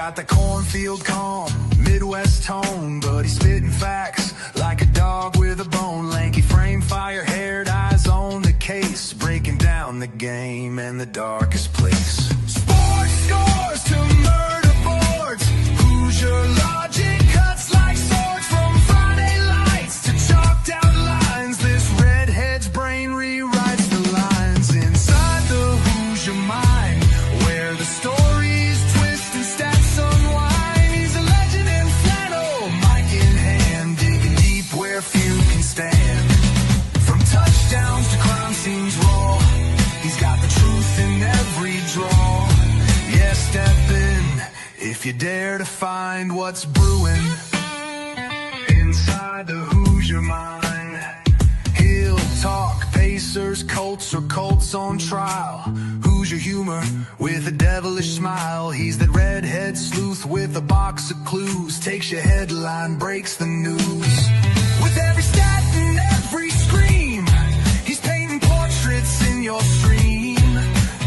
got the cornfield calm, Midwest tone, but he's spitting facts like a dog with a bone. Lanky frame, fire-haired, eyes on the case, breaking down the game in the darkest place. Sports scores to murder boards, Hoosier logic cuts like swords. From Friday lights to chalked out lines, this redhead's brain rewrites the lines inside the Hoosier mind, where the stories twist and stats unwind. He's a legend in flannel, mic in hand, digging deep where few can stand. From touchdowns to crime scenes raw, he's got the truth in every draw. Yeah, step in if you dare to find what's brewing inside the Hoosier mind. He'll talk Pacers, Colts, or Colts on trial. Hoosier humor with a devilish smile. He's that redhead sleuth with a box of clues. Takes your headline, breaks the news. With every stat and every scream, he's painting portraits in your stream.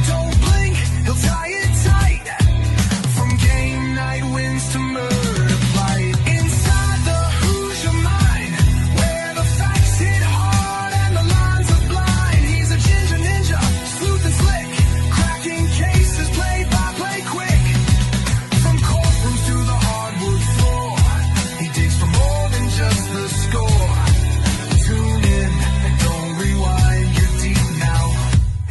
Don't blink, he'll tie it tight. From game night wins to murder flight. Inside the Hoosier mind, where the facts hit hard and the lines are blind. He's a ginger ninja, sleuth and slick, cracking cases play by play quick. From courtrooms to the hardwood floor, he digs for more than just the score. Tune in and don't rewind, you're deep now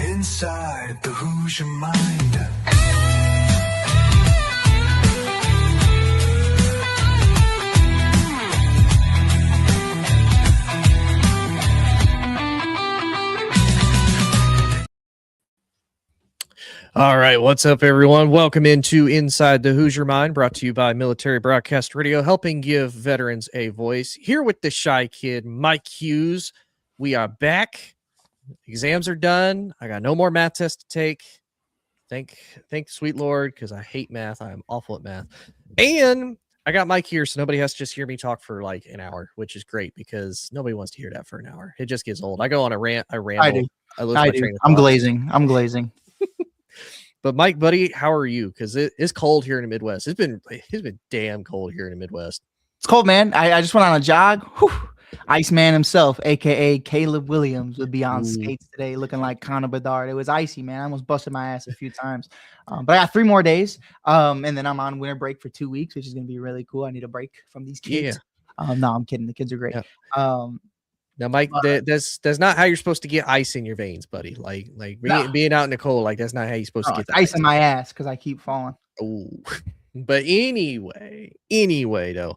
inside the Hoosier mind. All right, what's up, everyone? Welcome into Inside the Hoosier Mind, brought to you by Military Broadcast Radio, helping give veterans a voice. Here with the shy kid, Mike Hughes. We are back. Exams are done. I got no more math tests to take. Thank sweet Lord, because I hate math. I am awful at math. And I got Mike here, so nobody has to just hear me talk for like an hour, which is great because nobody wants to hear that for an hour. It just gets old. I go on a rant. I ramble. I do. I lose my train of I'm thought. glazing. But Mike, buddy, how are you? Because it's cold here in the Midwest. It's been damn cold here in the Midwest. It's cold, man. I just went on a jog. Whew. Iceman himself, aka Caleb Williams, would be on skates today, looking like Connor Bedard. It was icy, man. I almost busted my ass a few times. But I got 3 more days, and then I'm on winter break for 2 weeks, which is going to be really cool. I need a break from these kids. Yeah. No, I'm kidding. The kids are great. Yeah. Now, Mike, that's not how you're supposed to get ice in your veins, buddy. Like being out in the cold, like that's not how you're supposed to get the ice in my ass because I keep falling. Oh, but anyway, though,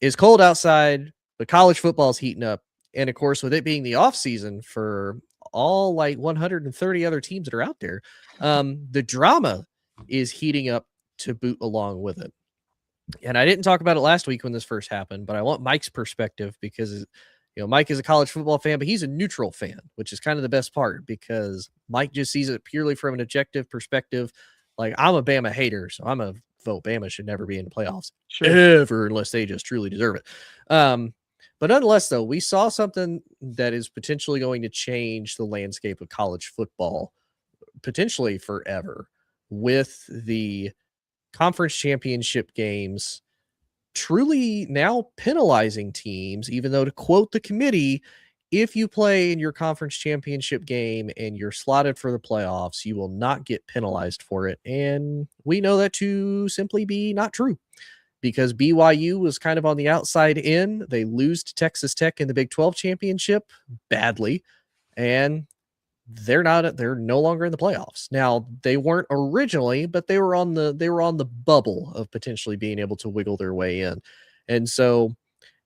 it's cold outside, but college football is heating up, and of course, with it being the off season for all like 130 other teams that are out there, the drama is heating up to boot along with it. And I didn't talk about it last week when this first happened, but I want Mike's perspective because Mike is a college football fan, but he's a neutral fan, which is kind of the best part because Mike just sees it purely from an objective perspective. Like, I'm a Bama hater, so I'm a vote Bama should never be in the playoffs ever unless they just truly deserve it. But nonetheless, though, we saw something that is potentially going to change the landscape of college football, potentially forever, with the conference championship games truly now penalizing teams, even though, to quote the committee, if you play in your conference championship game and you're slotted for the playoffs, you will not get penalized for it. And we know that to simply be not true because BYU was kind of on the outside in. They lose to Texas Tech in the Big 12 championship badly, and they're no longer in the playoffs. Now, they weren't originally, but they were on the bubble of potentially being able to wiggle their way in. And so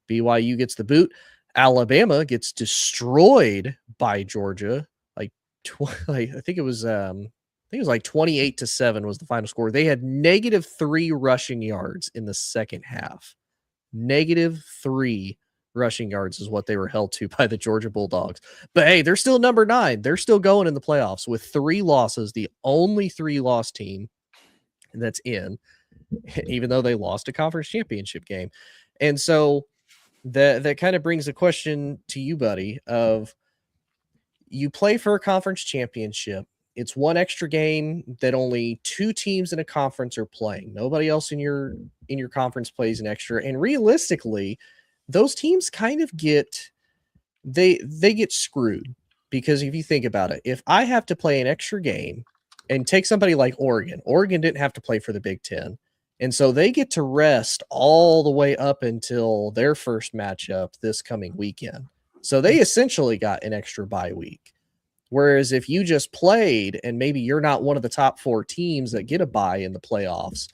BYU gets the boot. Alabama gets destroyed by Georgia. I think it was like 28-7 was the final score. They had -3 rushing yards in the second half. -3 rushing yards is what they were held to by the Georgia Bulldogs. But hey, they're still number 9. They're still going in the playoffs with 3 losses, the only 3-loss team that's in, even though they lost a conference championship game. And so that kind of brings a question to you, buddy, of you play for a conference championship it's one extra game that only 2 teams in a conference are playing. Nobody else in your conference plays an extra. And realistically, those teams kind of get they get screwed, because if you think about it, if I have to play an extra game, and take somebody like Oregon didn't have to play for the Big Ten. And so they get to rest all the way up until their first matchup this coming weekend. So they essentially got an extra bye week. Whereas if you just played and maybe you're not one of the top 4 teams that get a bye in the playoffs,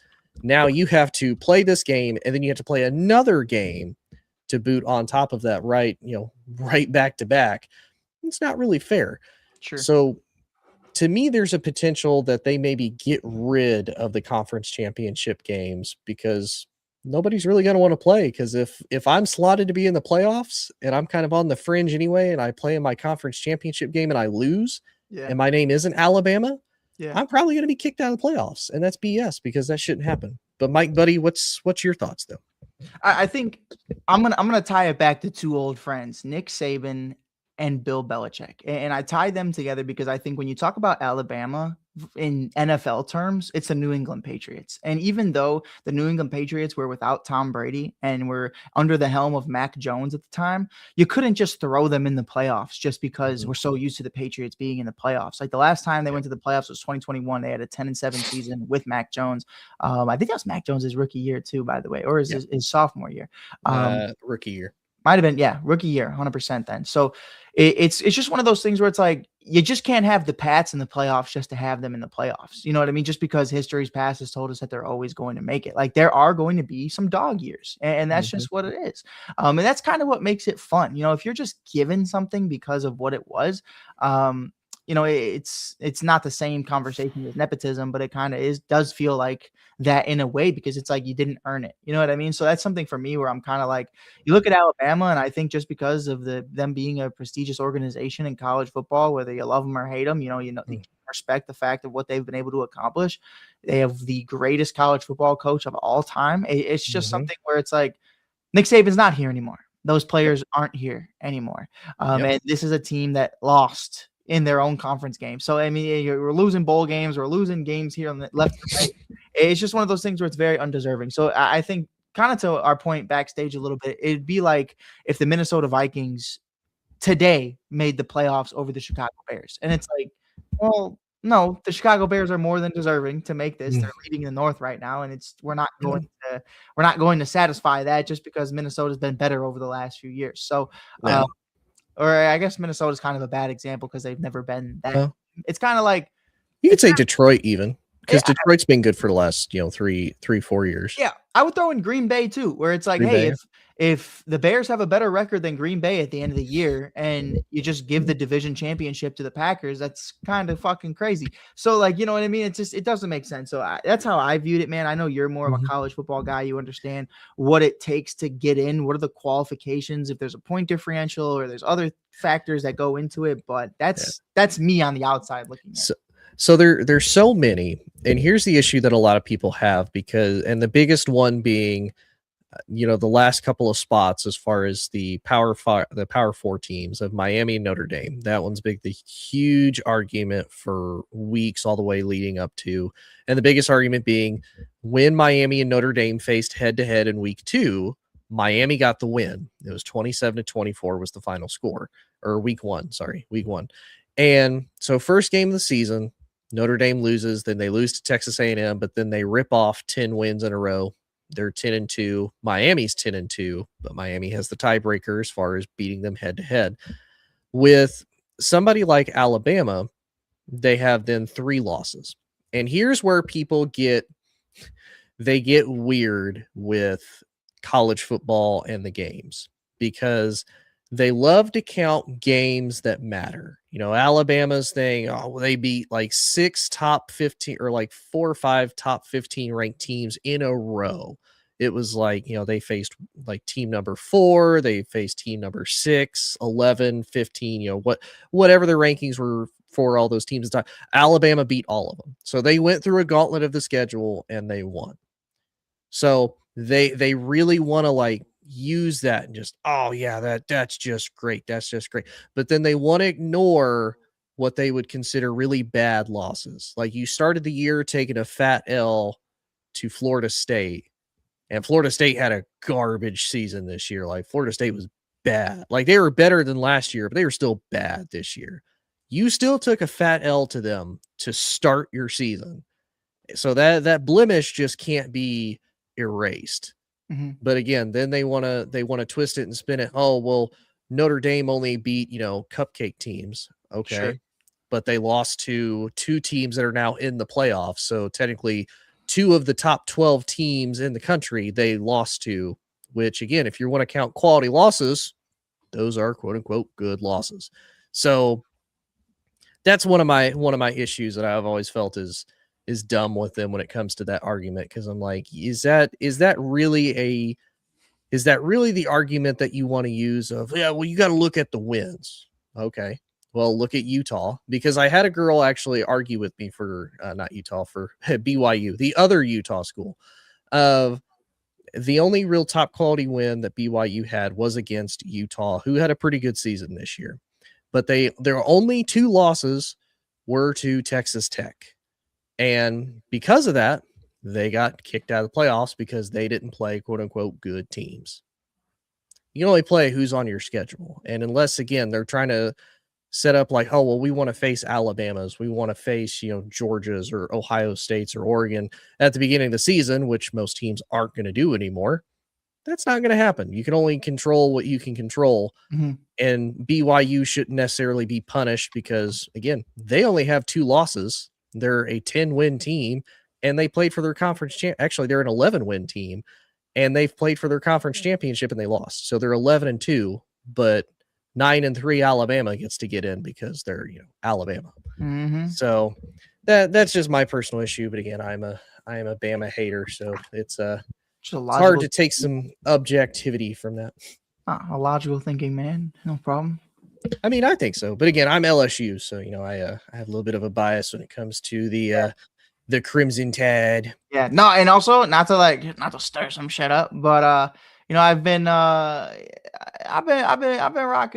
now you have to play this game and then you have to play another game to boot on top of that, right back to back. It's not really fair. Sure. So to me, there's a potential that they maybe get rid of the conference championship games, because nobody's really going to want to play. Because if I'm slotted to be in the playoffs and I'm kind of on the fringe anyway, and I play in my conference championship game and I lose, and my name isn't Alabama, I'm probably going to be kicked out of the playoffs, and that's BS, because that shouldn't happen. But Mike, buddy, what's your thoughts though? I think I'm gonna tie it back to 2 old friends, Nick Saban and Bill Belichick. And I tie them together because I think when you talk about Alabama in NFL terms, it's the New England Patriots. And even though the New England Patriots were without Tom Brady and were under the helm of Mac Jones at the time, you couldn't just throw them in the playoffs just because we're so used to the Patriots being in the playoffs. Like the last time they went to the playoffs was 2021. They had a 10-7 season with Mac Jones. I think that was Mac Jones' rookie year too, by the way, or his sophomore year. Rookie year. Might have been, rookie year, 100% then. So it's just one of those things where it's like, you just can't have the Pats in the playoffs just to have them in the playoffs. You know what I mean? Just because history's past has told us that they're always going to make it. Like there are going to be some dog years, and that's just what it is. And that's kind of what makes it fun. If you're just given something because of what it was, it's not the same conversation as nepotism, but it kind of does feel like that in a way, because it's like you didn't earn it. You know what I mean? So that's something for me where I'm kind of like, you look at Alabama, and I think just because of them being a prestigious organization in college football, whether you love them or hate them, you can respect the fact of what they've been able to accomplish. They have the greatest college football coach of all time. It's just something where it's like, Nick Saban's not here anymore. Those players aren't here anymore. And this is a team that lost in their own conference game. So, I mean, we're losing bowl games, we're losing games here on the left and right. It's just one of those things where it's very undeserving. So I think, kind of to our point backstage a little bit, it'd be like if the Minnesota Vikings today made the playoffs over the Chicago Bears. And it's like, well, no, the Chicago Bears are more than deserving to make this. They're leading the North right now, and we're not going to satisfy that just because Minnesota's been better over the last few years. So, or I guess Minnesota's kind of a bad example because they've never been that. It's kind of like, you could say Detroit even, because Detroit's been good for the last 3-4 years. Yeah, I would throw in Green Bay too, where it's like, hey, if the Bears have a better record than Green Bay at the end of the year, and you just give the division championship to the Packers, that's kind of fucking crazy. So, like, you know what I mean? It doesn't make sense. So that's how I viewed it, man. I know you're more of a college football guy. You understand what it takes to get in. What are the qualifications? If there's a point differential or there's other factors that go into it, but that's me on the outside looking at it. So there's so many, and here's the issue that a lot of people have, and the biggest one being, the last couple of spots as far as the Power 4 teams of Miami and Notre Dame. That one's big. The huge argument for weeks all the way leading up to, and the biggest argument being when Miami and Notre Dame faced head to head in week 2, Miami got the win. It was 27-24 was the final score, or week 1. And so first game of the season, Notre Dame loses, then they lose to Texas A&M, but then they rip off 10 wins in a row. They're 10-2. Miami's 10-2, but Miami has the tiebreaker as far as beating them head to head. With somebody like Alabama, they have then 3 losses. And here's where people get weird with college football and the games, because they love to count games that matter. Alabama's thing, they beat like 6 top 15 or like 4 or 5 top 15 ranked teams in a row. It was like, they faced like team number 4, they faced team number 6, 11, 15, whatever the rankings were for all those teams. Alabama beat all of them. So they went through a gauntlet of the schedule and they won. So they really want to like use that and just, that's just great. That's just great. But then they want to ignore what they would consider really bad losses. Like you started the year taking a fat L to Florida State, and Florida State had a garbage season this year. Like Florida State was bad. Like they were better than last year, but they were still bad this year. You still took a fat L to them to start your season. So that blemish just can't be erased. Mm-hmm. But again, then they want to twist it and spin it. Oh, well, Notre Dame only beat, cupcake teams. Okay. Sure. But they lost to 2 teams that are now in the playoffs. So technically 2 of the top 12 teams in the country they lost to, which again, if you want to count quality losses, those are quote unquote good losses. So that's one of my issues that I've always felt is dumb with them when it comes to that argument. Cause I'm like, is that really the argument that you want to use of, yeah, well, you got to look at the wins. Okay. Well, look at Utah, because I had a girl actually argue with me for not Utah, for BYU, the other Utah school. The only real top quality win that BYU had was against Utah, who had a pretty good season this year. But their only 2 losses were to Texas Tech. And because of that, they got kicked out of the playoffs because they didn't play quote unquote good teams. You can only play who's on your schedule. And unless, again, they're trying to set up like, oh, well, we want to face Alabama's, we want to face, Georgia's or Ohio State's or Oregon at the beginning of the season, which most teams aren't going to do anymore. That's not going to happen. You can only control what you can control. Mm-hmm. And BYU shouldn't necessarily be punished because, again, they only have 2 losses. They're a 10-win team, and they played for their conference Actually, they're an 11-win team, and they've played for their conference championship, and they lost. So they're 11-2, but 9-3 Alabama gets to get in because they're, Alabama. Mm-hmm. So that's just my personal issue. But again, I am a Bama hater, so it's hard to take some objectivity from that. A logical thinking man, no problem. I mean, I think so. But again, I'm LSU, so I have a little bit of a bias when it comes to the Crimson Tide. Yeah, no, and also not to stir some shit up, but I've been rocking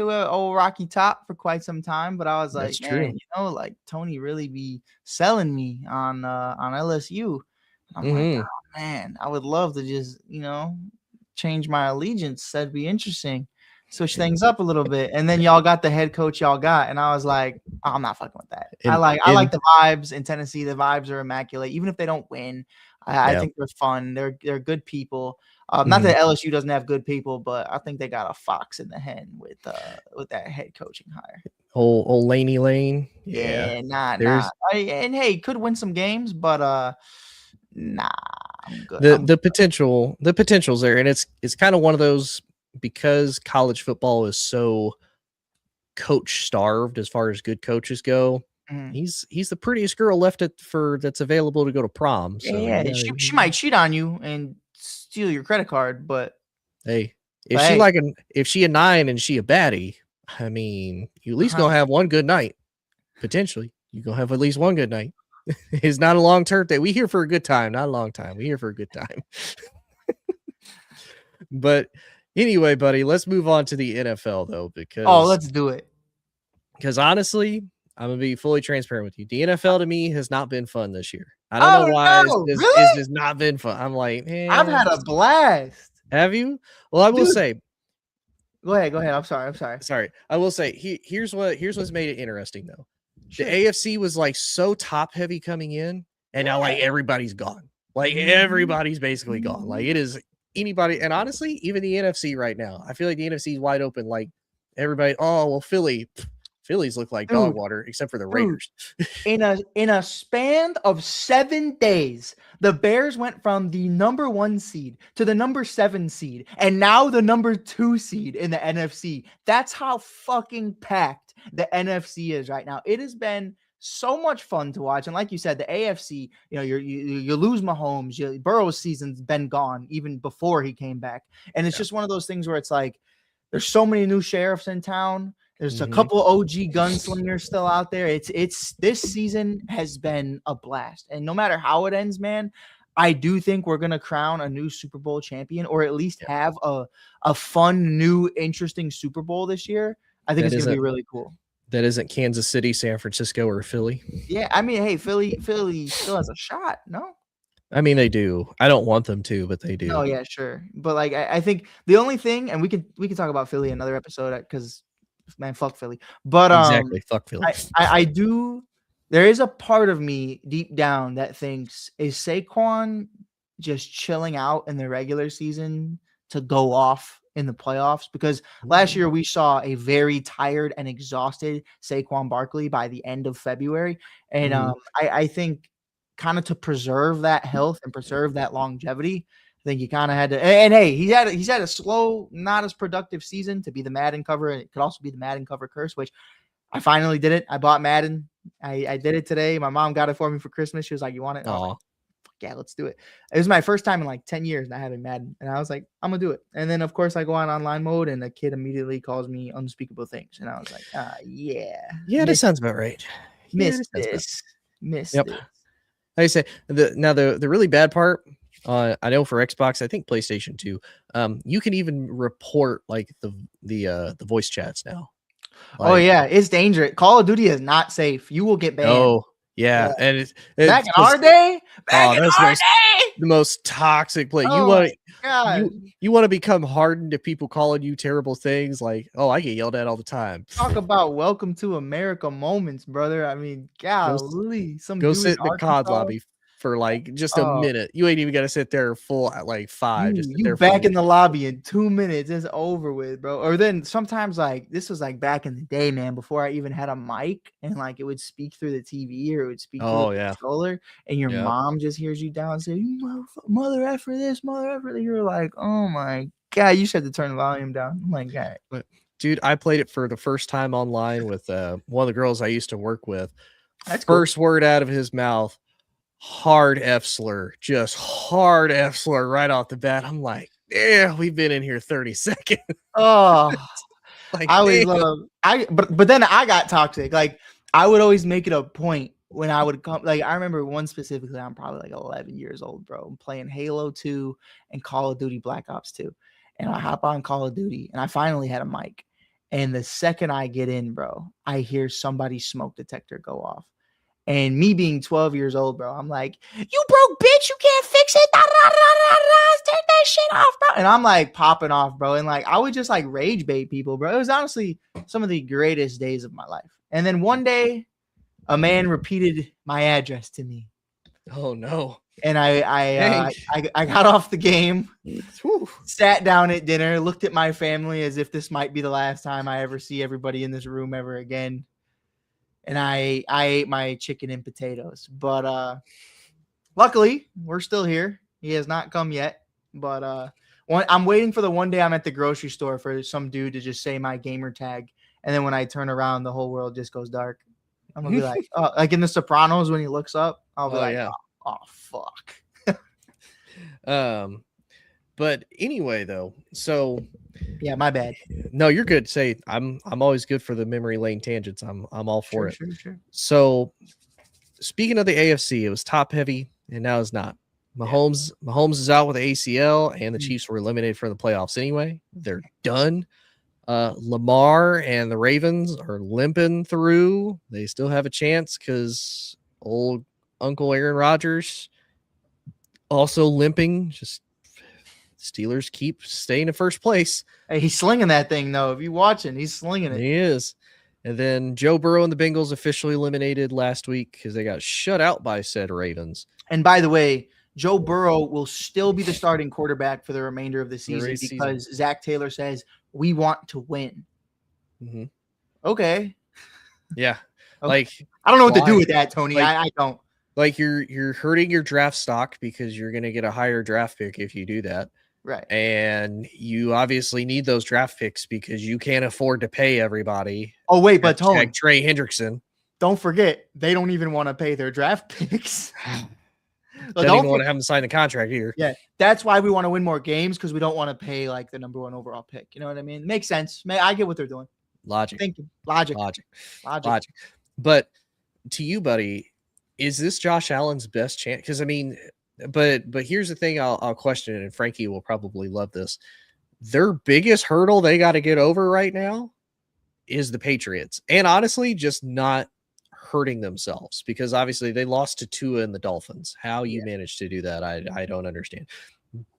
with old Rocky Top for quite some time, but I was like, man, like Tony really be selling me on LSU. I'm like, oh, man, I would love to just change my allegiance. That'd be interesting. Switch things up a little bit, and then y'all got the head coach y'all got, and I was like, oh, I'm not fucking with that. I like the vibes in Tennessee. The vibes are immaculate, even if they don't win. I think they're fun. They're good people. Not that LSU doesn't have good people, but I think they got a fox in the hen with that head coaching hire. Old Laney Lane. Yeah, nah. And hey, could win some games, but nah, I'm good. The potential's there, and it's kind of one of those, because college football is so coach starved as far as good coaches go. He's the prettiest girl left that's available to go to prom. So she might cheat on you and steal your credit card, but hey, if she a 9 and she a baddie, I mean, you at least gonna have one good night. Potentially, you gonna have at least one good night. It's not a long term thing. We here for a good time, not a long time. We here for a good time. But anyway, buddy, let's move on to the NFL though, because let's do it. Because honestly, I'm gonna be fully transparent with you. The NFL to me has not been fun this year. I don't know why it's just not been fun. I'm like, man, I've had a blast. Have you? Well, I will say. Go ahead. I'm sorry. Sorry. I will say here's what's made it interesting though. The AFC was like so top heavy coming in, and now like everybody's gone. Like everybody's basically gone. Like it is anybody, and honestly, even the NFC right now, I feel like the NFC is wide open. Like everybody, oh well, Phillies look like dog water, except for the Raiders. In a span of 7 days, the Bears went from the number 1 seed to the number 7 seed, and now the number 2 seed in the NFC. That's how fucking packed the NFC is right now. It has been so much fun to watch, and like you said, the AFC, you lose Mahomes, Burrow's season's been gone even before he came back, and it's just one of those things where it's like there's so many new sheriffs in town. There's a couple OG gunslingers still out there. It's this season has been a blast, and no matter how it ends, man, I do think we're gonna crown a new Super Bowl champion, or at least have a fun, new, interesting Super Bowl this year. I think it's gonna be really cool. That isn't Kansas City, San Francisco, or Philly. Yeah, I mean, hey, Philly still has a shot, no? I mean, they do. I don't want them to, but they do. No, yeah, sure. But like I think the only thing, and we can talk about Philly another episode because man, fuck Philly. But Exactly. Fuck Philly. I do. There is a part of me deep down that thinks, is Saquon just chilling out in the regular season to go off in the playoffs? Because last year we saw a very tired and exhausted Saquon Barkley by the end of February, and I think kind of to preserve that health and preserve that longevity, I think you kind of had to. And hey, he's had a slow, not as productive season to be the Madden cover, and it could also be the Madden cover curse, which I finally did it. I bought Madden. I did it today. My mom got it for me for Christmas. She was like, "You want it?" Like, fuck yeah, let's do it. It was my first time in like 10 years not having Madden, and I was like, I'm gonna do it. And then of course I go on online mode, and a kid immediately calls me unspeakable things, and I was like, yeah, that sounds about right. Missed this. Like I say, the really bad part, I know for Xbox, I think PlayStation 2, you can even report like the voice chats now. Like, oh yeah, it's dangerous. Call of Duty is not safe. You will get banned. Oh yeah. And it's back in our day. The most toxic play. You want to become hardened to people calling you terrible things. Like, oh, I get yelled at all the time. Talk about welcome to America moments, brother. I mean, golly, go sit in the COD lobby for like just a minute. You ain't even got to sit there full at like 5. You back in the lobby in 2 minutes. It's over with, bro. Or then sometimes like this was like back in the day, man, before I even had a mic and like it would speak through the TV or it would speak through the controller, and your mom just hears you down and say, "You mother effer this, mother effer that." You're like, oh my god, you should have to turn the volume down. Oh my god. Dude, I played it for the first time online with one of the girls I used to work with. That's first word out of his mouth. Hard F slur, just hard F slur right off the bat. I'm like, yeah, we've been in here 30 seconds. Oh, like, I always but then I got toxic. Like I would always make it a point when I would come. Like I remember one specifically. I'm probably like 11 years old, bro. I'm playing Halo 2 and Call of Duty Black Ops 2, and I hop on Call of Duty, and I finally had a mic. And the second I get in, bro, I hear somebody's smoke detector go off. And me being 12 years old, bro, I'm like, you broke bitch, you can't fix it. Take that shit off, bro. And I'm like popping off, bro. And like, I would just like rage bait people, bro. It was honestly some of the greatest days of my life. And then one day, a man repeated my address to me. Oh, no. And I got off the game, sat down at dinner, looked at my family as if this might be the last time I ever see everybody in this room ever again. And I ate my chicken and potatoes, but luckily we're still here. He has not come yet, but I'm waiting for the one day I'm at the grocery store for some dude to just say my gamer tag, and then when I turn around, the whole world just goes dark. I'm gonna be like, oh, like in The Sopranos when he looks up, I'll be oh fuck. But anyway, though, so yeah, my bad. No, you're good. Say I'm always good for the memory lane tangents. I'm all for it. Sure. So speaking of the AFC, it was top heavy, and now it's not. Mahomes is out with the ACL, and the Chiefs were eliminated from the playoffs anyway. They're done. Lamar and the Ravens are limping through. They still have a chance because old Uncle Aaron Rodgers also limping. Just Steelers keep staying in first place. Hey, he's slinging that thing, though. If you're watching, he's slinging it. He is. And then Joe Burrow and the Bengals officially eliminated last week because they got shut out by said Ravens. And by the way, Joe Burrow will still be the starting quarterback for the remainder of the season because Zach Taylor says, we want to win. Mm-hmm. Okay. Yeah. Okay. Like, I don't know what to do with that, Tony. Like, I don't. Like you're hurting your draft stock because you're going to get a higher draft pick if you do that. Right. And you obviously need those draft picks because you can't afford to pay everybody. Oh, wait, but Tony, like Trey Hendrickson. Don't forget, they don't even want to pay their draft picks. They don't even want to have them sign the contract either. Yeah, that's why we want to win more games because we don't want to pay like the number one overall pick. You know what I mean? Makes sense. I get what they're doing. Logic. Thinking. Logic. But to you, buddy, is this Josh Allen's best chance? Because I mean, but here's the thing I'll question it, and Frankie will probably love this. Their biggest hurdle they got to get over right now is the Patriots, and honestly, just not hurting themselves, because obviously they lost to Tua and the Dolphins. How you managed to do that, I don't understand.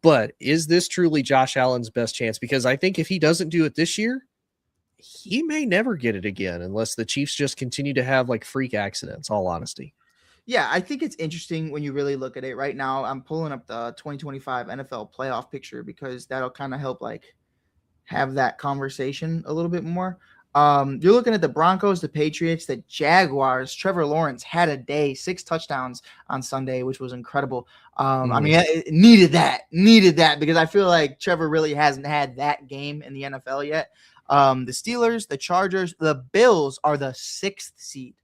But is this truly Josh Allen's best chance? Because I think if he doesn't do it this year, he may never get it again unless the Chiefs just continue to have like freak accidents, all honesty. Yeah, I think it's interesting when you really look at it. Right now, I'm pulling up the 2025 NFL playoff picture because that'll kind of help like have that conversation a little bit more. You're looking at the Broncos, the Patriots, the Jaguars. Trevor Lawrence had a day, 6 touchdowns on Sunday, which was incredible. I mean, it needed that because I feel like Trevor really hasn't had that game in the NFL yet. The Steelers, the Chargers, the Bills are the 6th seed.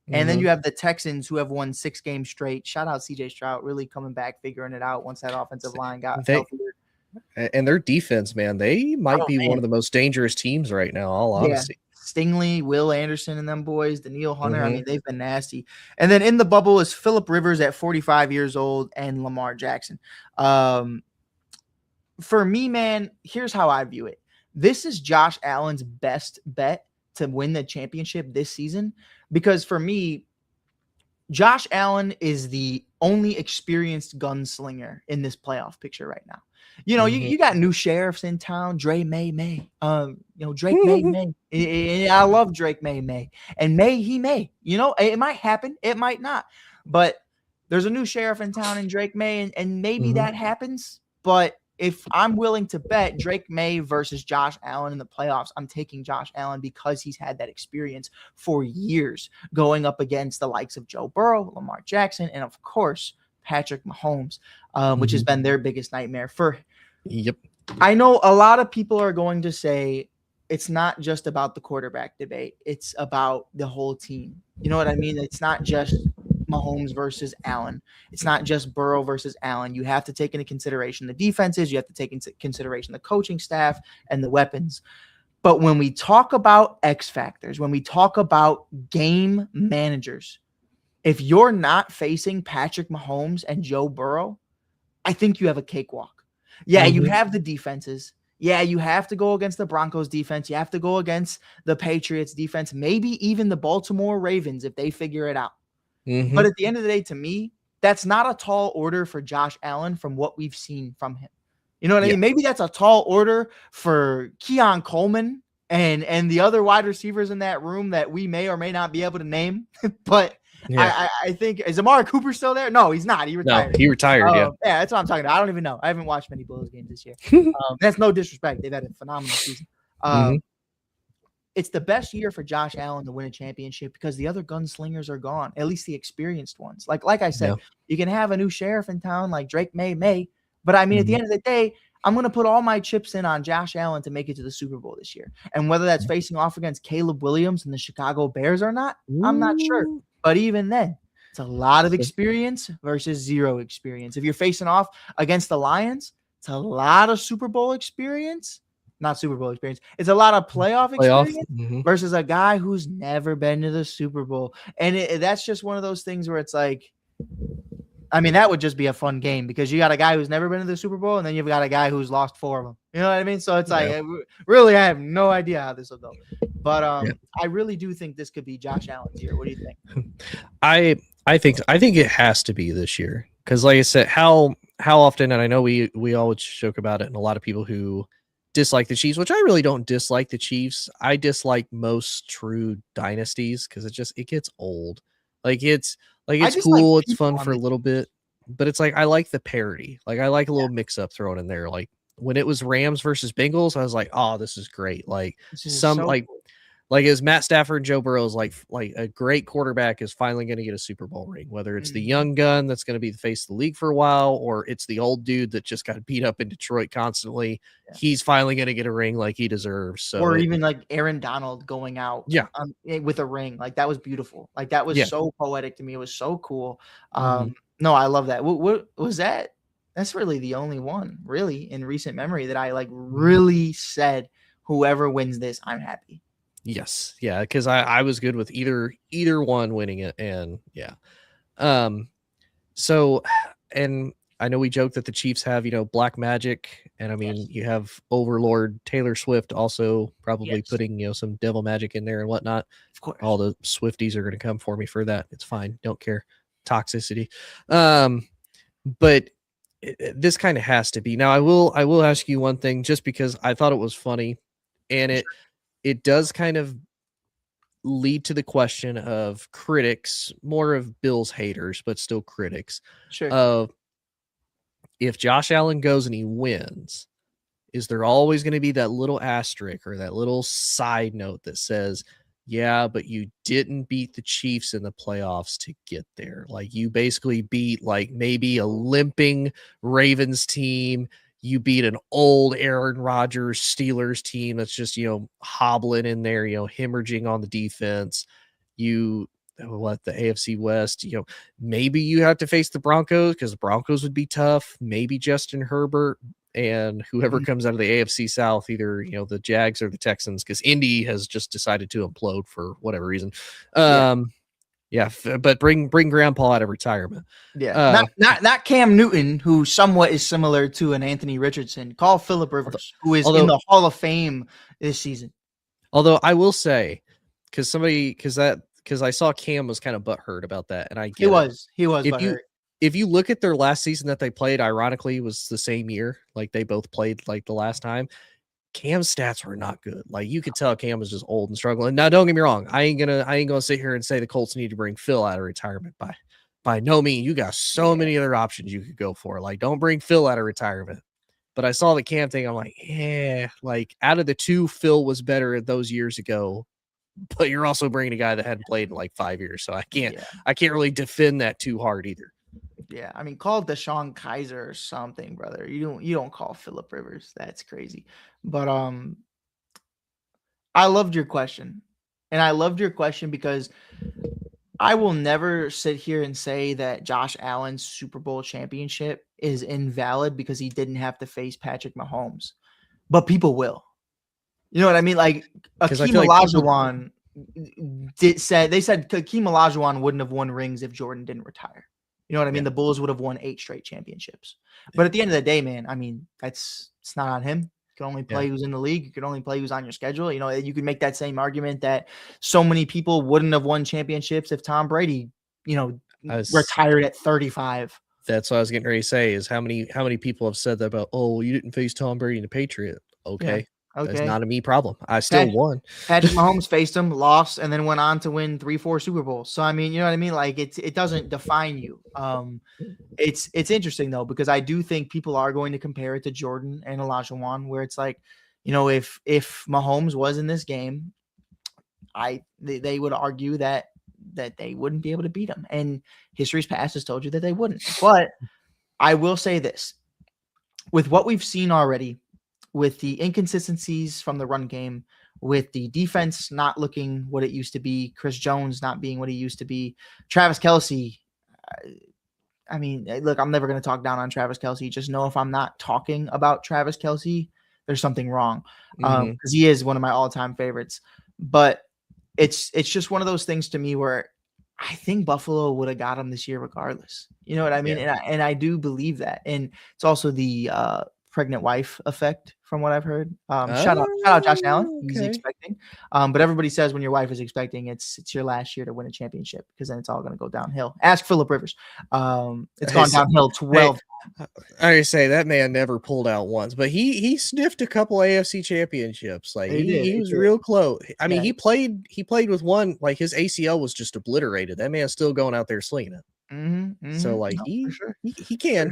And then you have the Texans, who have won 6 games straight. Shout out CJ Stroud, really coming back, figuring it out once that offensive line got healthier. And their defense, man, they might be one of the most dangerous teams right now, all honesty. Stingley, Will Anderson and them boys, Daniil Hunter, I mean, they've been nasty. And then in the bubble is Phillip Rivers at 45 years old and Lamar Jackson. For me, man, here's how I view it. This is Josh Allen's best bet to win the championship this season, because for me, Josh Allen is the only experienced gunslinger in this playoff picture right now. You know, you got new sheriffs in town, Drake May. Drake May. I love Drake May. And he may. You know, it might happen. It might not. But there's a new sheriff in town in Drake May, and maybe that happens. But if I'm willing to bet Drake May versus Josh Allen in the playoffs, I'm taking Josh Allen because he's had that experience for years going up against the likes of Joe Burrow, Lamar Jackson, and of course, Patrick Mahomes, which has been their biggest nightmare. I know a lot of people are going to say it's not just about the quarterback debate. It's about the whole team. You know what I mean? It's not just Mahomes versus Allen. It's not just Burrow versus Allen. You have to take into consideration the defenses. You have to take into consideration the coaching staff and the weapons. But when we talk about X factors, when we talk about game managers, if you're not facing Patrick Mahomes and Joe Burrow, I think you have a cakewalk. Yeah, you have the defenses. Yeah, you have to go against the Broncos defense. You have to go against the Patriots defense, maybe even the Baltimore Ravens if they figure it out. But at the end of the day, to me, that's not a tall order for Josh Allen from what we've seen from him. You know what I mean? Maybe that's a tall order for Keon Coleman and the other wide receivers in that room that we may or may not be able to name. But I think, is Amari Cooper still there? No, he's not. He retired. No, he retired, Yeah, that's what I'm talking about. I don't even know. I haven't watched many Bulls games this year. That's no disrespect. They've had a phenomenal season. It's the best year for Josh Allen to win a championship because the other gunslingers are gone, at least the experienced ones. Like I said, you can have a new sheriff in town like Drake May. But I mean, at the end of the day, I'm going to put all my chips in on Josh Allen to make it to the Super Bowl this year. And whether that's facing off against Caleb Williams and the Chicago Bears or not, I'm not sure. But even then, it's a lot of experience versus zero experience. If you're facing off against the Lions, it's a lot of Super Bowl experience. Not Super Bowl experience. It's a lot of playoff experience versus a guy who's never been to the Super Bowl. And that's just one of those things where it's like, I mean, that would just be a fun game because you got a guy who's never been to the Super Bowl and then you've got a guy who's lost 4 of them. You know what I mean? So it's like, really, I have no idea how this will go. But I really do think this could be Josh Allen's year. What do you think? I think it has to be this year because, like I said, how often, and I know we always joke about it, and a lot of people who dislike the Chiefs, which I really don't dislike the Chiefs. I dislike most true dynasties because it gets old. It's cool, it's fun for a little bit, but it's like I like the parody. Like I like a little mix up thrown in there. Like when it was Rams versus Bengals, I was like, oh, this is great. Like like as Matt Stafford and Joe Burrow's like a great quarterback is finally going to get a Super Bowl ring, whether it's the young gun that's going to be the face of the league for a while, or it's the old dude that just got beat up in Detroit constantly. Yeah. He's finally going to get a ring like he deserves. So, or even like Aaron Donald going out with a ring. Like that was beautiful. Like that was so poetic to me. It was so cool. No, I love that. What was that? That's really the only one really in recent memory that I like really said, whoever wins this, I'm happy. Yes. Yeah. Cause I was good with either one winning it. And so, and I know we joke that the Chiefs have, black magic, and I mean, Yes. you have Overlord Taylor Swift also probably Yes. putting, some devil magic in there and whatnot. Of course. All the Swifties are going to come for me for that. It's fine. Don't care. Toxicity. But this kind of has to be. Now, I will ask you one thing, just because I thought it was funny, and it does kind of lead to the question of critics, more of Bills haters, but still critics, Sure. of if Josh Allen goes and he wins, is there always going to be that little asterisk or that little side note that says, yeah, but you didn't beat the Chiefs in the playoffs to get there. Like, you basically beat like maybe a limping Ravens team. You beat an old Aaron Rodgers Steelers team that's just, hobbling in there, hemorrhaging on the defense. The AFC West, maybe you have to face the Broncos because the Broncos would be tough. Maybe Justin Herbert and whoever comes out of the AFC South, either, the Jags or the Texans, because Indy has just decided to implode for whatever reason. But bring Grandpa out of retirement. Yeah, not Cam Newton, who somewhat is similar to an Anthony Richardson. Call Phillip Rivers, who is in the Hall of Fame this season. Although I will say, because I saw Cam was kind of butthurt about that, and I get he was butthurt. If you look at their last season that they played, ironically, was the same year. Like, they both played like the last time. Cam's stats were not good. Like, you could tell Cam was just old and struggling. Now, don't get me wrong. I ain't gonna sit here and say the Colts need to bring Phil out of retirement. By no means. You got so many other options you could go for. Like, don't bring Phil out of retirement. But I saw the Cam thing. I'm like, yeah. Like, out of the two, Phil was better those years ago. But you're also bringing a guy that hadn't played in like 5 years, so I can't really defend that too hard either. Yeah, I mean, call Deshaun Kaiser or something, brother. You don't call Phillip Rivers. That's crazy. But I loved your question, and I loved your question because I will never sit here and say that Josh Allen's Super Bowl championship is invalid because he didn't have to face Patrick Mahomes, but people will. You know what I mean? Like, Akeem Olajuwon said Akeem Olajuwon wouldn't have won rings if Jordan didn't retire. You know what I mean? The Bulls would have won 8 straight championships. But at the end of the day, man, I mean, it's not on him. You can only play who's in the league. You can only play who's on your schedule. You know, you can make that same argument that so many people wouldn't have won championships if Tom Brady, retired at 35. That's what I was getting ready to say, is how many people have said that about, oh, you didn't face Tom Brady in the Patriot. Okay. Yeah. That's not a me problem. I still won. Patrick Mahomes faced him, lost, and then went on to win 3-4 Super Bowls. So, I mean, you know what I mean? Like, it doesn't define you. It's interesting, though, because I do think people are going to compare it to Jordan and Olajuwon, where it's like, if Mahomes was in this game, they would argue that they wouldn't be able to beat him. And history's past has told you that they wouldn't. But I will say this. With what we've seen already, with the inconsistencies from the run game, with the defense not looking what it used to be, Chris Jones not being what he used to be, Travis Kelce. I mean, look, I'm never going to talk down on Travis Kelce. Just know if I'm not talking about Travis Kelce, there's something wrong, because he is one of my all-time favorites. But it's just one of those things to me where I think Buffalo would have got him this year regardless. You know what I mean? Yeah. And I do believe that. And it's also the pregnant wife effect, from what I've heard. Shout out Josh Allen. He's expecting. But everybody says when your wife is expecting, it's your last year to win a championship, because then it's all going to go downhill. Ask Phillip Rivers. It's gone downhill 12. I say that man never pulled out once, but he sniffed a couple AFC championships. Like, he was real close. I mean, he played with one, like, his ACL was just obliterated. That man's still going out there slinging it. So, like, he can.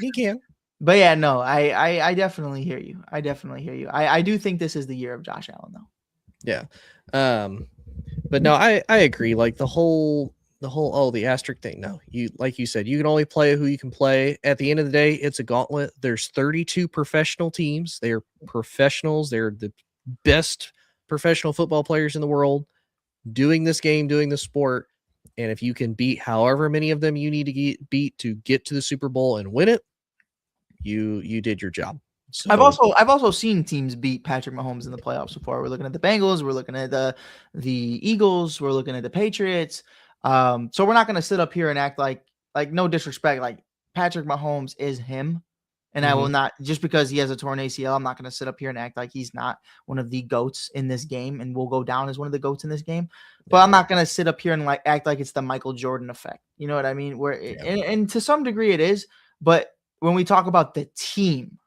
But yeah, no, I definitely hear you. I do think this is the year of Josh Allen, though. Yeah. But no, I agree. Like, the whole the asterisk thing. No, like you said, you can only play who you can play. At the end of the day, it's a gauntlet. There's 32 professional teams. They're professionals. They're the best professional football players in the world doing this game, doing this sport. And if you can beat however many of them you need to beat to get to the Super Bowl and win it, you did your job. So, I've also seen teams beat Patrick Mahomes in the playoffs before. We're looking at the Bengals, we're looking at the Eagles, we're looking at the Patriots. So we're not going to sit up here and act like no disrespect. Like, Patrick Mahomes is him. And I will not, just because he has a torn ACL, I'm not going to sit up here and act like he's not one of the GOATs in this game and will go down as one of the GOATs in this game. But I'm not going to sit up here and act like it's the Michael Jordan effect. You know what I mean? And to some degree it is, but when we talk about the team,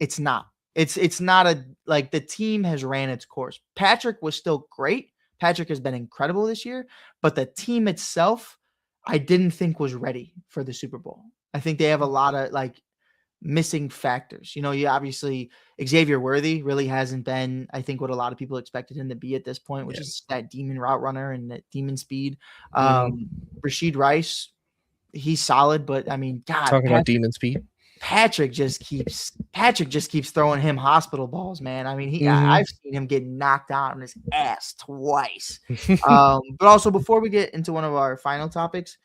it's not. It's not the team has ran its course. Patrick was still great. Patrick has been incredible this year, but the team itself, I didn't think was ready for the Super Bowl. I think they have a lot of missing factors. You obviously Xavier Worthy really hasn't been, I think, what a lot of people expected him to be at this point, which is that demon route runner and that demon speed. Rashid Rice, he's solid, but I mean, God, talking about demon speed. Patrick just keeps throwing him hospital balls, man. I mean, I've seen him get knocked out on his ass twice. But also, before we get into one of our final topics,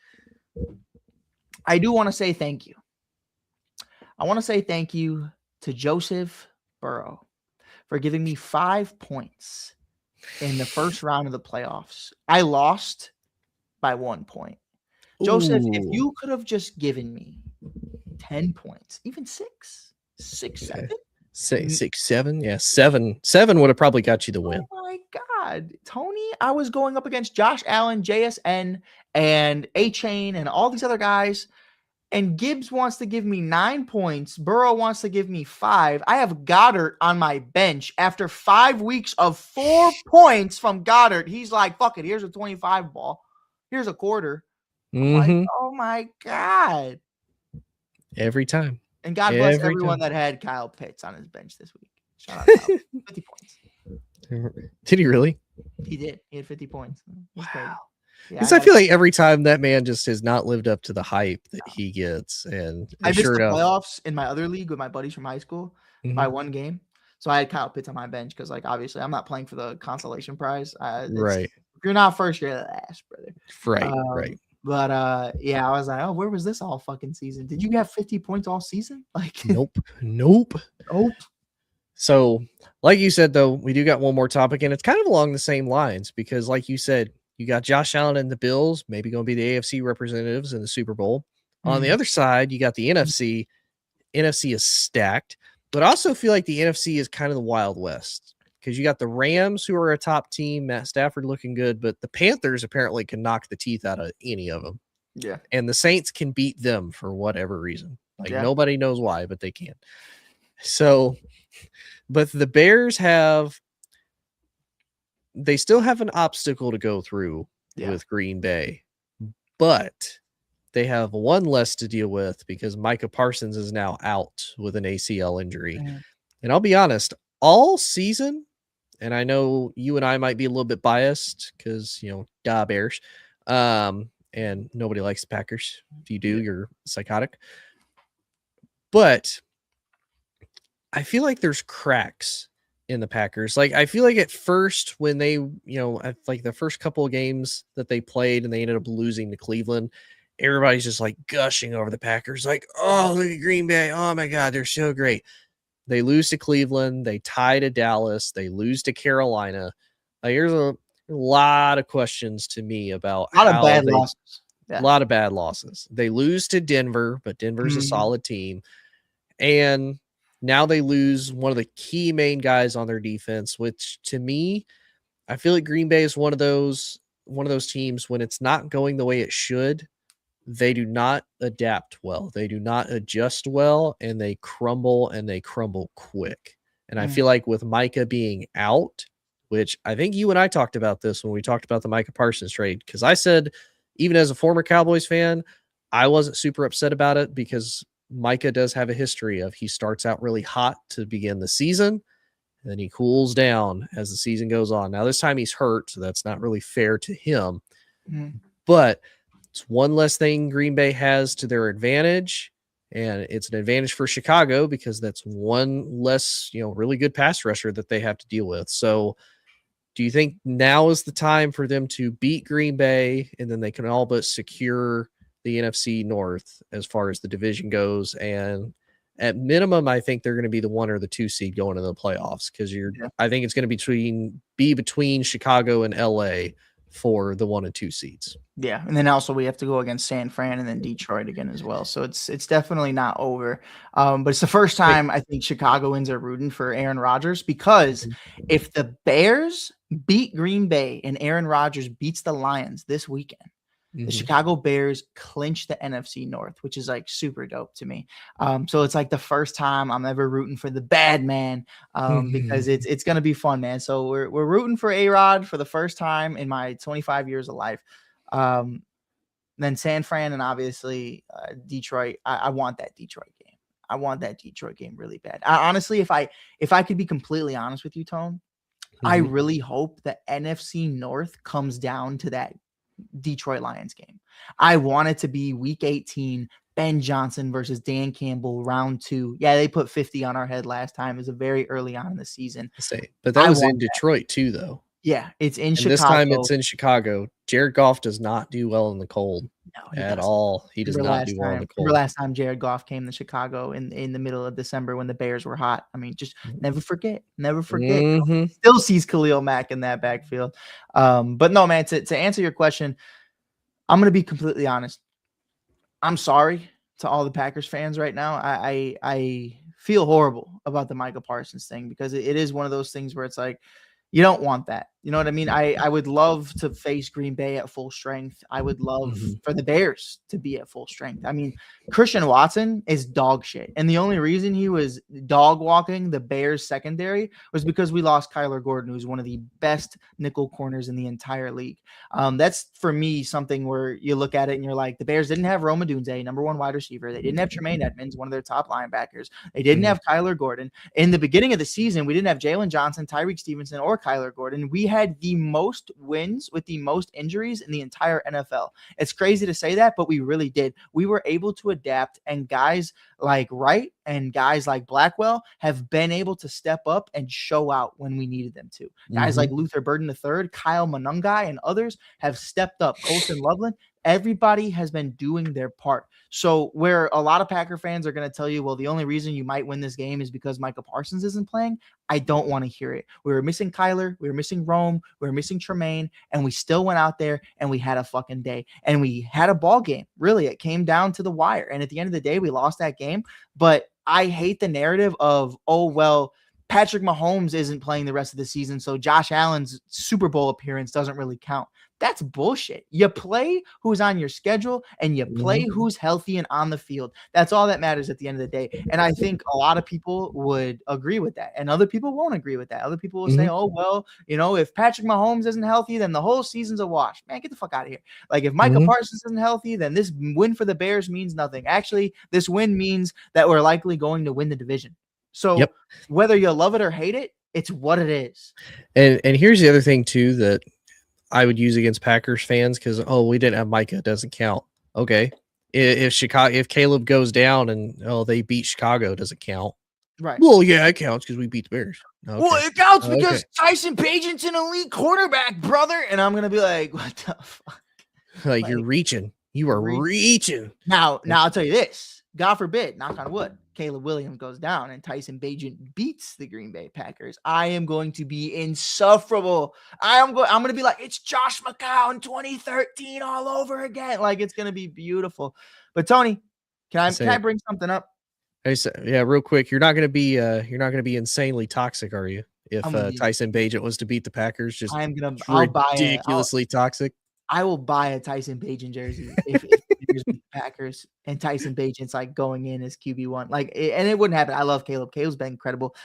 I do want to say thank you. I want to say thank you to Joseph Burrow for giving me 5 points in the first round of the playoffs. I lost by 1 point. Joseph, if you could have just given me 10 points, even 6, 7. 6, 7. Yeah, 7 would have probably got you the win. Oh my God. Tony, I was going up against Josh Allen, JSN, and A-Chain, and all these other guys. And Gibbs wants to give me 9 points. Burrow wants to give me 5. I have Goddard on my bench after 5 weeks of 4 points from Goddard. He's like, fuck it. Here's a 25 ball. Here's a quarter. Like, oh my God. Every time. And God bless everyone that had Kyle Pitts on his bench this week. Shout out Kyle. 50 points. Did he really? He did. He had 50 points. Wow. Because I feel like every time that man just has not lived up to the hype that he gets. And I missed the playoffs in my other league with my buddies from high school by 1 game. So I had Kyle Pitts on my bench because, obviously, I'm not playing for the consolation prize. Right. If you're not first, you're last, brother. Right. But I was like, oh, where was this all fucking season? Did you have 50 points all season? Nope. So, like you said, though, we do got one more topic, and it's kind of along the same lines because, like you said, you got Josh Allen and the Bills, maybe going to be the AFC representatives in the Super Bowl. On the other side, you got the NFC. NFC is stacked, but I also feel like the NFC is kind of the Wild West because you got the Rams, who are a top team, Matt Stafford looking good, but the Panthers apparently can knock the teeth out of any of them. Yeah. And the Saints can beat them for whatever reason. Nobody knows why, but they can. So, but the Bears they still have an obstacle to go through with Green Bay, but they have one less to deal with because Micah Parsons is now out with an ACL injury. And I'll be honest, all season, and I know you and I might be a little bit biased because, Bears, and nobody likes the Packers. If you do, you're psychotic. But I feel like there's cracks in the Packers. I feel like at first when they, the first couple of games that they played and they ended up losing to Cleveland, everybody's just gushing over the Packers. Oh, look at Green Bay. Oh my God, they're so great. They lose to Cleveland. They tie to Dallas. They lose to Carolina. Here's a lot of questions to me about a lot of bad losses. A lot of bad losses. They lose to Denver, but Denver's a solid team. And now they lose one of the key main guys on their defense, which to me, I feel like Green Bay is one of those teams when it's not going the way it should, they do not adapt well. They do not adjust well, and they crumble quick. And I feel like with Micah being out, which I think you and I talked about this when we talked about the Micah Parsons trade, because I said, even as a former Cowboys fan, I wasn't super upset about it because Micah does have a history of he starts out really hot to begin the season, and then he cools down as the season goes on. Now, this time he's hurt, so that's not really fair to him. But it's one less thing Green Bay has to their advantage, and it's an advantage for Chicago because that's one less, really good pass rusher that they have to deal with. So do you think now is the time for them to beat Green Bay, and then they can all but secure the NFC North as far as the division goes? And at minimum, I think they're going to be the 1 or the 2 seed going into the playoffs because I think it's going to be between Chicago and LA for the 1 and 2 seeds. Yeah, and then also we have to go against San Fran and then Detroit again as well. So it's definitely not over. But it's the first time I think Chicagoans are rooting for Aaron Rodgers, because if the Bears beat Green Bay and Aaron Rodgers beats the Lions this weekend, the Chicago Bears clinch the NFC North, which is like super dope to me. So it's like the first time I'm ever rooting for the bad man, because it's gonna be fun, man. So we're rooting for A-Rod for the first time in my 25 years of life. Then San Fran and obviously Detroit. I want that Detroit game. I want that Detroit game really bad. Honestly, if I could be completely honest with you, Tone, I really hope the NFC North comes down to that Detroit Lions game. I want it to be week 18, Ben Johnson versus Dan Campbell, round 2. Yeah, they put 50 on our head last time. It was a very early on in the season. But that was in Detroit too, though. Yeah, it's in Chicago. This time it's in Chicago. Jared Goff does not do well in the cold at all. He does not do well in the cold. Remember last time Jared Goff came to Chicago in the middle of December when the Bears were hot? I mean, just never forget. Never forget. Still sees Khalil Mack in that backfield. But no, man, to answer your question, I'm going to be completely honest. I'm sorry to all the Packers fans right now. I feel horrible about the Micah Parsons thing, because it is one of those things where it's like, you don't want that. You know what I mean? I would love to face Green Bay at full strength. I would love for the Bears to be at full strength. I mean, Christian Watson is dog shit. And the only reason he was dog walking the Bears secondary was because we lost Kyler Gordon, who's one of the best nickel corners in the entire league. That's for me something where you look at it and you're like, the Bears didn't have Rome Odunze, number 1 wide receiver. They didn't have Tremaine Edmonds, one of their top linebackers. They didn't have Kyler Gordon. In the beginning of the season, we didn't have Jalen Johnson, Tyreek Stevenson, or Kyler Gordon. We had the most wins with the most injuries in the entire NFL. It's crazy to say that, but we really did. We were able to adapt, and guys like Wright and guys like Blackwell have been able to step up and show out when we needed them to. Guys like Luther Burden III, Kyle Monungai, and others have stepped up. Colston Loveland. Everybody has been doing their part. So where a lot of Packer fans are going to tell you, well, the only reason you might win this game is because Micah Parsons isn't playing, I don't want to hear it. We were missing Kyler. We were missing Rome. We were missing Tremaine. And we still went out there and we had a fucking day. And we had a ball game. Really, it came down to the wire. And at the end of the day, we lost that game. But I hate the narrative of, oh, well, Patrick Mahomes isn't playing the rest of the season, so Josh Allen's Super Bowl appearance doesn't really count. That's bullshit. You play who's on your schedule and you play who's healthy and on the field. That's all that matters at the end of the day. And I think a lot of people would agree with that, and other people won't agree with that. Other people will say, oh, well, you know, if Patrick Mahomes isn't healthy, then the whole season's a wash. Man, get the fuck out of here. Like, if Micah Parsons isn't healthy, then this win for the Bears means nothing. Actually, this win means that we're likely going to win the division. So whether you love it or hate it, it's what it is. And here's the other thing too that I would use against Packers fans, because we didn't have Micah, it doesn't count. Okay, if Caleb goes down and they beat Chicago, does it count? Right. Well, yeah, it counts because we beat the Bears. Okay. Well, it counts because Tyson Bagent's an elite quarterback, brother. And I'm gonna be like, what the fuck? Like, you're reaching. You are reaching. Now I'll tell you this. God forbid, knock on wood, Caleb Williams goes down and Tyson Bagent beats the Green Bay Packers. I am going to be insufferable. I'm going to be like, it's Josh McCown 2013 all over again. Like, it's going to be beautiful. But Tony, can I bring something up? Yeah, real quick. You're not going to be insanely toxic, are you? If Tyson Bagent was to beat the Packers, just ridiculously toxic. I will buy a Tyson Bagent jersey if the Packers beat the Packers and Tyson Bagent's like going in as QB1. Like, and it wouldn't happen. I love Caleb. Caleb's been incredible.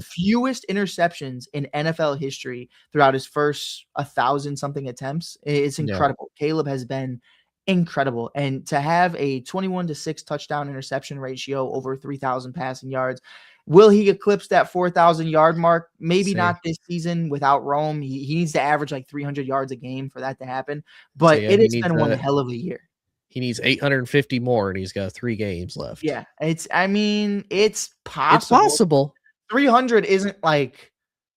Fewest interceptions in NFL history throughout his first 1,000-something attempts. It's incredible. Caleb has been incredible. And to have a 21-6 touchdown interception ratio, over 3,000 passing yards. Will he eclipse that 4,000-yard mark? Maybe not this season without Rome. He needs to average like 300 yards a game for that to happen. But it has been one hell of a year. He needs 850 more, and he's got 3 games left. Yeah, it's possible. It's possible. 300 isn't like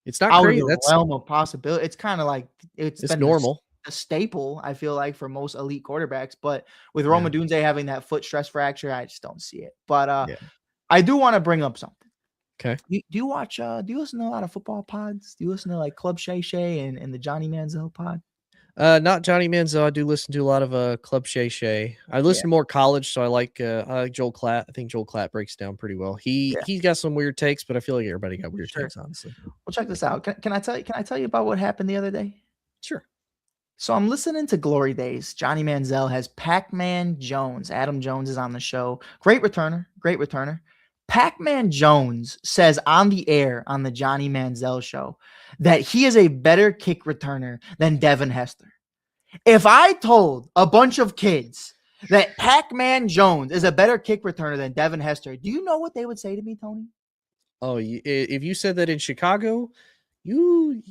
it's not out crazy. of the realm of possibility. It's kind of like it's been normal. A staple, I feel like, for most elite quarterbacks. But with Rome Odunze having that foot stress fracture, I just don't see it. But I do want to bring up something. Okay. Do you watch? Do you listen to a lot of football pods? Do you listen to like Club Shay Shay and the Johnny Manziel pod? Not Johnny Manziel. I do listen to a lot of Club Shay Shay. I listen to more college, so I like Joel Klatt. I think Joel Klatt breaks down pretty well. He's got some weird takes, but I feel like everybody got weird takes, honestly. Well, check this out. Can I tell you about what happened the other day? Sure. So I'm listening to Glory Days. Johnny Manziel has Pac-Man Jones. Adam Jones is on the show. Great returner. Pac-Man Jones says on the air on the Johnny Manziel show that he is a better kick returner than Devin Hester. If I told a bunch of kids that Pac-Man Jones is a better kick returner than Devin Hester, do you know what they would say to me, Tony? Oh, if you said that in Chicago, you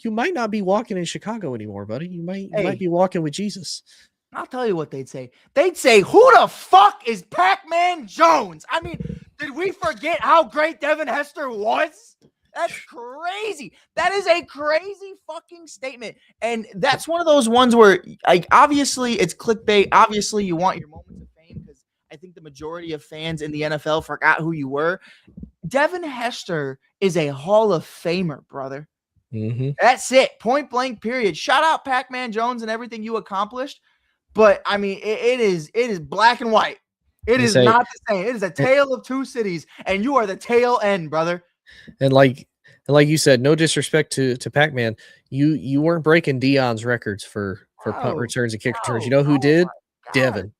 might not be walking in Chicago anymore, buddy. You might be walking with Jesus. I'll tell you what they'd say. They'd say, who the fuck is Pac-Man Jones? I mean, did we forget how great Devin Hester was? That's crazy. That is a crazy fucking statement. And that's one of those ones where, obviously, it's clickbait. Obviously, you want your moments of fame because I think the majority of fans in the NFL forgot who you were. Devin Hester is a Hall of Famer, brother. Mm-hmm. That's it. Point blank, period. Shout out Pac-Man Jones and everything you accomplished. But, I mean, it is black and white. It is not the same. It is a tale of two cities, and you are the tail end, brother. And like you said, no disrespect to Pac-Man, you weren't breaking Dion's records for punt returns and kick returns. You know who did? Devin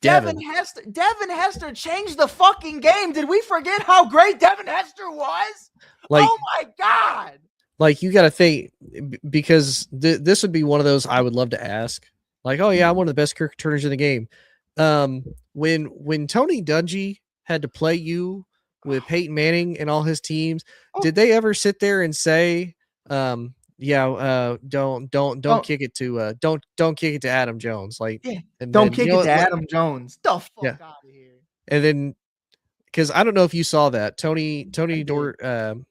Hester changed the fucking game. Did we forget how great Devin Hester was? Oh my God. Like, you got to think, because this would be one of those I would love to ask. Like, oh yeah, I'm one of the best kick returners in the game. When Tony Dungy had to play you with Peyton Manning and all his teams, did they ever sit there and say, don't kick it to don't kick it to Adam Jones, like, don't kick it to Adam Jones. The fuck out of here. And then, because I don't know if you saw that, Tony Dungy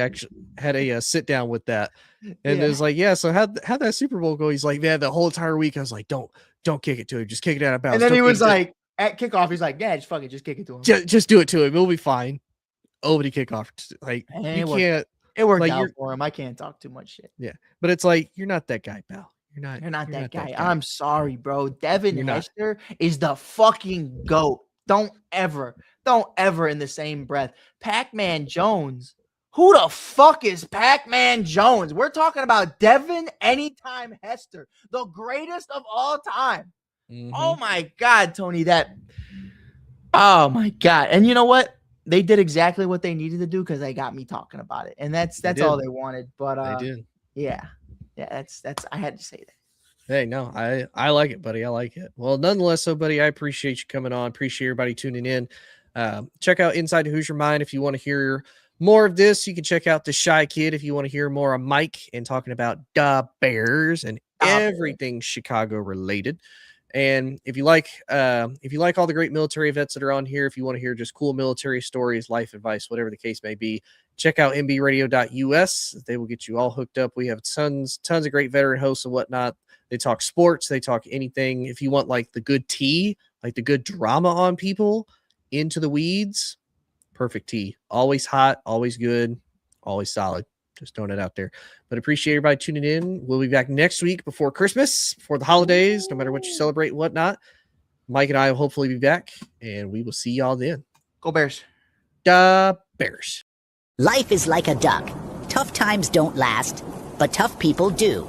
actually had a sit down with that, and it was like, so how'd that Super Bowl go? He's like, man, the whole entire week I was like, don't kick it to him, just kick it out of bounds. And then he was like, at kickoff, he's like, just fuck it, just kick it to him. Just do it to him, it'll be fine. But kickoff, like, you can't. It worked out for him. I can't talk too much shit. Yeah, but it's like, you're not that guy, pal. You're not that guy. I'm sorry, bro. Devin Hester is the fucking GOAT. Don't ever in the same breath. Pac-Man Jones. Who the fuck is Pac-Man Jones? We're talking about Devin Anytime Hester, the greatest of all time. Mm-hmm. Oh my God, Tony, oh my God. And you know what? They did exactly what they needed to do because they got me talking about it. And that's all they wanted. But they did. Yeah, that's I had to say that. Hey, no, I like it, buddy. I like it. Well, nonetheless, so buddy, I appreciate you coming on. Appreciate everybody tuning in. Check out Inside the Hoosier Mind if you want to hear more of this. You can check out The Shy Kid if you want to hear more of Mike and talking about the Bears and everything Chicago related. And if you like all the great military vets that are on here, if you want to hear just cool military stories, life advice, whatever the case may be, check out mbradio.us. They will get you all hooked up. We have tons of great veteran hosts and whatnot. They talk sports, they talk anything. If you want like the good tea, like the good drama on people, into the weeds, perfect tea. Always hot, always good, always solid. Just throwing it out there. But appreciate everybody tuning in. We'll be back next week before Christmas, before the holidays, no matter what you celebrate and whatnot. Mike and I will hopefully be back, and we will see y'all then. Go Bears. The Bears. Life is like a duck. Tough times don't last, but tough people do.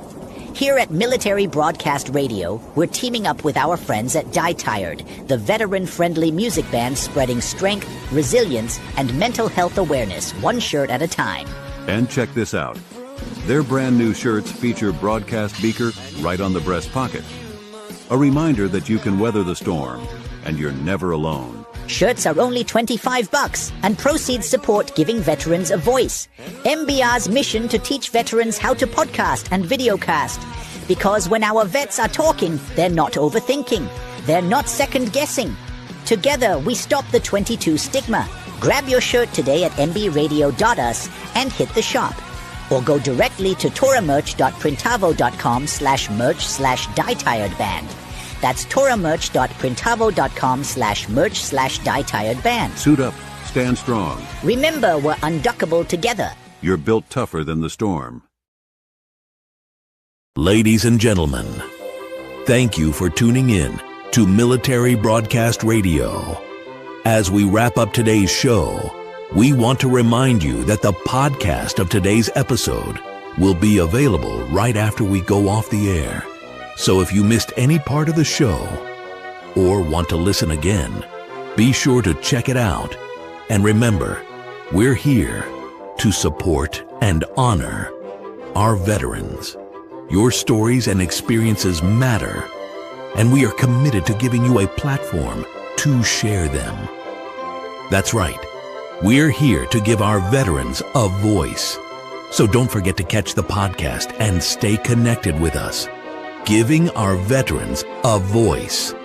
Here at Military Broadcast Radio, we're teaming up with our friends at Die Tired, the veteran-friendly music band spreading strength, resilience, and mental health awareness one shirt at a time. And check this out. Their brand new shirts feature broadcast beaker right on the breast pocket. A reminder that you can weather the storm, and you're never alone. Shirts are only $25, and proceeds support giving veterans a voice. MBR's mission to teach veterans how to podcast and videocast. Because when our vets are talking, they're not overthinking. They're not second-guessing. Together, we stop the 22 stigma. Grab your shirt today at mbradio.us and hit the shop. Or go directly to toramerch.printavo.com/merch/dietiredband. That's toramerch.printavo.com/merch/dietiredband. Suit up, stand strong. Remember, we're unduckable together. You're built tougher than the storm. Ladies and gentlemen, thank you for tuning in to Military Broadcast Radio. As we wrap up today's show, we want to remind you that the podcast of today's episode will be available right after we go off the air. So if you missed any part of the show or want to listen again, be sure to check it out. And remember, we're here to support and honor our veterans. Your stories and experiences matter, and we are committed to giving you a platform to share them. That's right. We're here to give our veterans a voice. So don't forget to catch the podcast and stay connected with us. Giving our veterans a voice.